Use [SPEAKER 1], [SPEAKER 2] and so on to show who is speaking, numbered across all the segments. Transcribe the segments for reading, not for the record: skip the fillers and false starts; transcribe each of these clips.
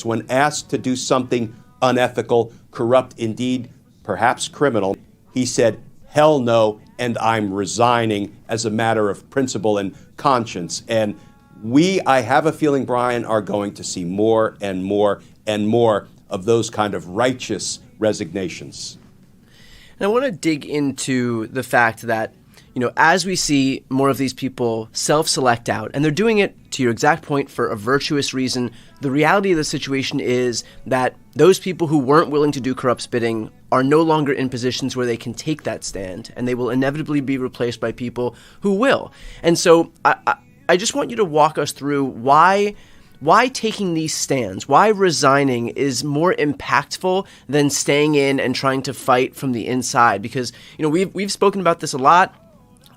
[SPEAKER 1] When asked to do something unethical, corrupt, indeed, perhaps criminal, he said, hell no, and I'm resigning as a matter of principle and conscience. And I have a feeling, Brian, are going to see more and more and more of those kind of righteous resignations.
[SPEAKER 2] And I want to dig into the fact that, as we see more of these people self-select out, and they're doing it, to your exact point, for a virtuous reason, the reality of the situation is that those people who weren't willing to do corrupt spitting are no longer in positions where they can take that stand, and they will inevitably be replaced by people who will. And so I just want you to walk us through why taking these stands, why resigning is more impactful than staying in and trying to fight from the inside. Because, we've spoken about this a lot.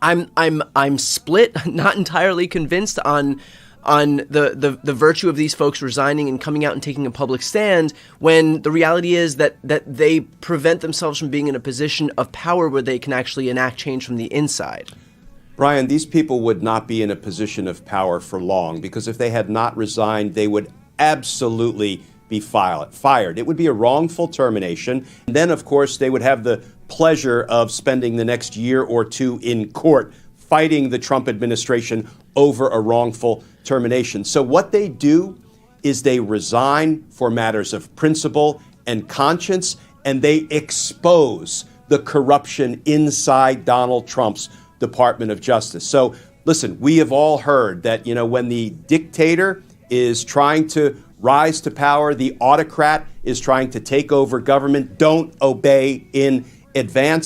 [SPEAKER 2] I'm split, not entirely convinced on the virtue of these folks resigning and coming out and taking a public stand, when the reality is that they prevent themselves from being in a position of power where they can actually enact change from the inside.
[SPEAKER 1] Brian, these people would not be in a position of power for long, because if they had not resigned, they would absolutely be fired. It would be a wrongful termination. And then, of course, they would have the pleasure of spending the next year or two in court fighting the Trump administration over a wrongful termination. So what they do is they resign for matters of principle and conscience, and they expose the corruption inside Donald Trump's Department of Justice. So listen, we have all heard that, when the dictator is trying to rise to power, the autocrat is trying to take over government, don't obey in advance.